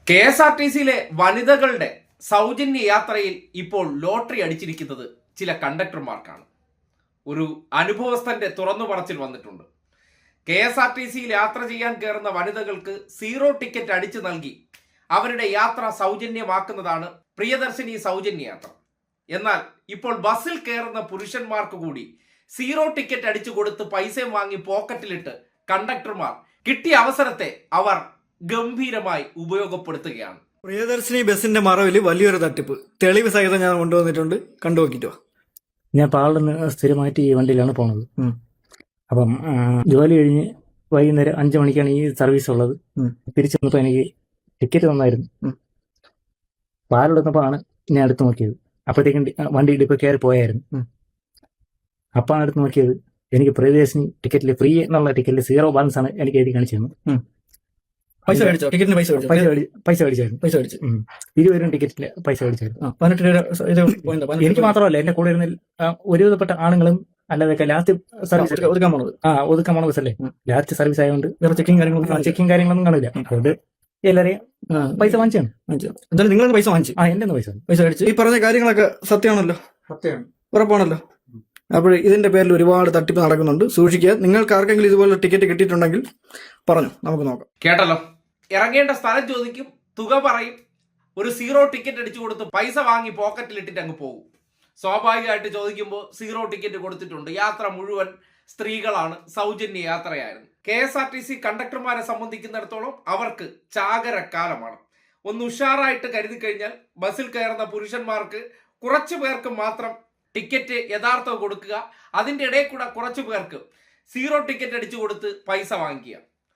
KSRTCയിലെ വനിതകളുടെ സൗജന്യ യാത്രയിൽ ഇപ്പോൾ ലോട്ടറി അടിച്ചിരിക്കുന്നത് ചില കണ്ടക്ടർമാർക്കാണ്. ഒരു അനുഭവസ്ഥന്റെ തുറന്നു പറച്ചിൽ വന്നിട്ടുണ്ട്. KSRTCയിൽ യാത്ര ചെയ്യാൻ കയറുന്ന വനിതകൾക്ക് സീറോ ടിക്കറ്റ് അടിച്ചു നൽകി അവരുടെ യാത്ര സൗജന്യമാക്കുന്നതാണ് പ്രിയദർശിനി സൗജന്യ യാത്ര. എന്നാൽ ഇപ്പോൾ ബസ്സിൽ കയറുന്ന പുരുഷന്മാർക്ക് കൂടി സീറോ ടിക്കറ്റ് അടിച്ചു കൊടുത്ത് പൈസയും വാങ്ങി പോക്കറ്റിലിട്ട് കണ്ടക്ടർമാർ കിട്ടിയ അവസരത്തെ അവർ ഗംഭീരമായി ഉപയോഗപ്പെടുത്തുകയാണ്. പ്രിയദർശിനി ബസിന്റെ മറവിൽ വലിയൊരു തട്ടിപ്പ് തെളിവ് സഹിതം ഞാൻ കൊണ്ടുവന്നിട്ടുണ്ട്, കണ്ടുനോക്കിട്ടോ. ഞാൻ പാളിൽ നിന്ന് സ്ഥിരമായിട്ട് ഈ വണ്ടിയിലാണ് പോണത്. അപ്പം ജോലി കഴിഞ്ഞ് വൈകുന്നേരം 5 മണിക്കാണ് ഈ സർവീസ് ഉള്ളത്. തിരിച്ചു വന്നപ്പോൾ എനിക്ക് ടിക്കറ്റ് തന്നായിരുന്നു. പാലെടുത്തപ്പോൾ ആണ് ഞാൻ എടുത്തു നോക്കിയത്. അപ്പോഴത്തേക്കും വണ്ടി ഡിപ്പോ കയറി പോയായിരുന്നു. അപ്പാണ് എടുത്ത് നോക്കിയത്. എനിക്ക് പ്രിയദർശിനി ടിക്കറ്റിൽ ഫ്രീ എന്നുള്ള ടിക്കറ്റിൽ 0 ബാലൻസ് ആണ് എനിക്ക് എഴുതി കാണിച്ചു തന്നു. പൈസ മേടിച്ചോ? ടിക്കറ്റിന് പൈസ മേടിച്ചായിരുന്നു. 20 രൂപ ടിക്കറ്റില് പൈസ മേടിച്ചായിരുന്നു. 18 രൂപ. എനിക്ക് മാത്രമല്ല, എന്റെ കൂടെ ഇരുന്ന ഒരുവിധപ്പെട്ട ആണുങ്ങളും അല്ലാതെ ലാസ്റ്റ് സർവീസ് ഒതുക്കാൻ പോണ ബസ്സല്ലേ, ലാസ്റ്റ് സർവീസ് ആയതുകൊണ്ട് വേറെ ചെക്കിങ് കാര്യങ്ങളൊന്നും കാണില്ല. അതുകൊണ്ട് എല്ലാരെയും പൈസ വാങ്ങിച്ചാണ്. എന്തായാലും നിങ്ങൾ പൈസ വാങ്ങിച്ചു? എന്റെ പൈസ മേടിച്ചു. ഈ പറഞ്ഞ കാര്യങ്ങളൊക്കെ സത്യമാണല്ലോ? സത്യമാണ്, ഉറപ്പാണല്ലോ. അപ്പോൾ ഇതിന്റെ പേരിൽ ഒരുപാട് തട്ടിപ്പ് നടക്കുന്നുണ്ട്, സൂക്ഷിക്കുക. നിങ്ങൾക്ക് ആർക്കെങ്കിലും ഇതുപോലെ ടിക്കറ്റ് കിട്ടിയിട്ടുണ്ടെങ്കിൽ പറഞ്ഞു, നമുക്ക് നോക്കാം. കേട്ടല്ലോ, ഇറങ്ങേണ്ട സ്ഥലം ചോദിക്കും, തുക പറയും, ഒരു സീറോ ടിക്കറ്റ് അടിച്ചു കൊടുത്ത് പൈസ വാങ്ങി പോക്കറ്റിലിട്ടിട്ട് അങ്ങ് പോകും. സ്വാഭാവികമായിട്ട് ചോദിക്കുമ്പോൾ സീറോ ടിക്കറ്റ് കൊടുത്തിട്ടുണ്ട്. യാത്ര മുഴുവൻ സ്ത്രീകളാണ്, സൗജന്യ യാത്രയായിരുന്നു. KSRTC കണ്ടക്ടർമാരെ സംബന്ധിക്കുന്നിടത്തോളം അവർക്ക് ചാകരക്കാലമാണ്. ഒന്ന് ഉഷാറായിട്ട് കരുതി കഴിഞ്ഞാൽ ബസ്സിൽ കയറുന്ന പുരുഷന്മാർക്ക് കുറച്ചു പേർക്ക് മാത്രം ടിക്കറ്റ് യഥാർത്ഥം കൊടുക്കുക, അതിൻ്റെ ഇടയിൽ കൂടെ കുറച്ചു പേർക്ക് സീറോ ടിക്കറ്റ് അടിച്ചു കൊടുത്ത് പൈസ വാങ്ങിക്കുക.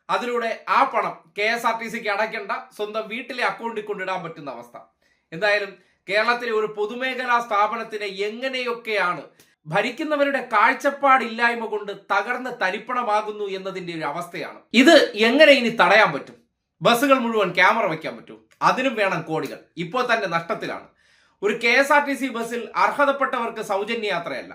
അതിലൂടെ ആ പണം KSRTCക്ക് അടയ്ക്കേണ്ട, സ്വന്തം വീട്ടിലെ അക്കൗണ്ടിൽ കൊണ്ടിടാൻ പറ്റുന്ന അവസ്ഥ. എന്തായാലും കേരളത്തിലെ ഒരു പൊതുമേഖലാ സ്ഥാപനത്തിനെ എങ്ങനെയൊക്കെയാണ് ഭരിക്കുന്നവരുടെ കാഴ്ചപ്പാടില്ലായ്മ കൊണ്ട് തകർന്ന് തരിപ്പണമാകുന്നു എന്നതിന്റെ ഒരു അവസ്ഥയാണ്. ഇത് എങ്ങനെ ഇനി തടയാൻ പറ്റും? ബസ്സുകൾ മുഴുവൻ ക്യാമറ വയ്ക്കാൻ പറ്റും? അതിനും വേണം കോടികൾ. ഇപ്പോൾ തന്നെ നഷ്ടത്തിലാണ്. ഒരു KSRTC ബസ്സിൽ അർഹതപ്പെട്ടവർക്ക് സൗജന്യ യാത്രയല്ല,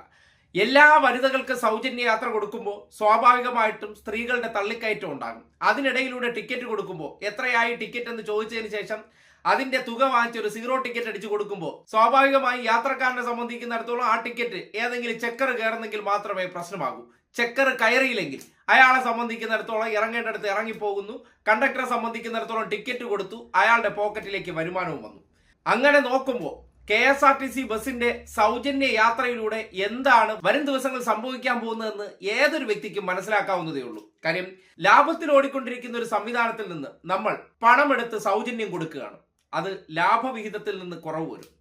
എല്ലാ വനിതകൾക്ക് സൗജന്യ യാത്ര കൊടുക്കുമ്പോൾ സ്വാഭാവികമായിട്ടും സ്ത്രീകളുടെ തള്ളിക്കയറ്റം ഉണ്ടാകും. അതിനിടയിലൂടെ ടിക്കറ്റ് കൊടുക്കുമ്പോൾ എത്രയായി ടിക്കറ്റ് എന്ന് ചോദിച്ചതിന് ശേഷം അതിന്റെ തുക വാങ്ങിച്ച് ഒരു സീറോ ടിക്കറ്റ് അടിച്ചു കൊടുക്കുമ്പോൾ സ്വാഭാവികമായി യാത്രക്കാരനെ സംബന്ധിക്കുന്നിടത്തോളം ആ ടിക്കറ്റ് ഏതെങ്കിലും ചെക്കർ കയറുന്നെങ്കിൽ മാത്രമേ പ്രശ്നമാകൂ. ചെക്കർ കയറിയില്ലെങ്കിൽ അയാളെ സംബന്ധിക്കുന്നിടത്തോളം ഇറങ്ങേണ്ടടുത്ത് ഇറങ്ങിപ്പോകുന്നു. കണ്ടക്ടറെ സംബന്ധിക്കുന്നിടത്തോളം ടിക്കറ്റ് കൊടുത്തു, അയാളുടെ പോക്കറ്റിലേക്ക് വരുമാനവും വന്നു. അങ്ങനെ നോക്കുമ്പോൾ KSRTC ബസിന്റെ സൗജന്യ യാത്രയിലൂടെ എന്താണ് വരും ദിവസങ്ങളിൽ സംഭവിക്കാൻ പോകുന്നതെന്ന് ഏതൊരു വ്യക്തിക്കും മനസ്സിലാക്കാവുന്നതേ ഉള്ളൂ. കാര്യം ലാഭത്തിൽ ഓടിക്കൊണ്ടിരിക്കുന്ന ഒരു സംവിധാനത്തിൽ നിന്ന് നമ്മൾ പണമെടുത്ത് സൗജന്യം കൊടുക്കുകയാണ്. അത് ലാഭവിഹിതത്തിൽ നിന്ന് കുറവ് വരും.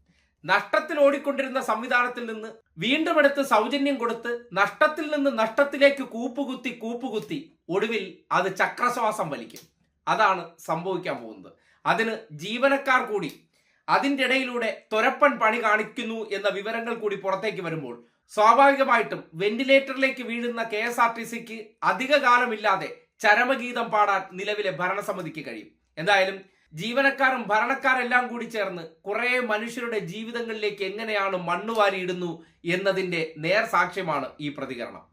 നഷ്ടത്തിൽ ഓടിക്കൊണ്ടിരുന്ന സംവിധാനത്തിൽ നിന്ന് വീണ്ടും എടുത്ത് സൗജന്യം കൊടുത്ത് നഷ്ടത്തിൽ നിന്ന് നഷ്ടത്തിലേക്ക് കൂപ്പുകുത്തി ഒടുവിൽ അത് ചക്രശ്വാസം വലിക്കും. അതാണ് സംഭവിക്കാൻ പോകുന്നത്. അതിന് ജീവനക്കാർ കൂടി അതിൻ്റെ ഇടയിലൂടെ തൊരപ്പൻ പണി കാണിക്കുന്നു എന്ന വിവരങ്ങൾ കൂടി പുറത്തേക്ക് വരുമ്പോൾ സ്വാഭാവികമായിട്ടും വെന്റിലേറ്ററിലേക്ക് വീഴുന്ന KSRTCക്ക് അധിക കാലമില്ലാതെ ചരമഗീതം പാടാൻ നിലവിലെ ഭരണസമിതിക്ക് കഴിയും. എന്തായാലും ജീവനക്കാരും ഭരണക്കാരെല്ലാം കൂടി ചേർന്ന് കുറെ മനുഷ്യരുടെ ജീവിതങ്ങളിലേക്ക് എങ്ങനെയാണ് മണ്ണുവാരിയിടുന്നു എന്നതിന്റെ നേർ സാക്ഷ്യമാണ് ഈ പ്രതികരണം.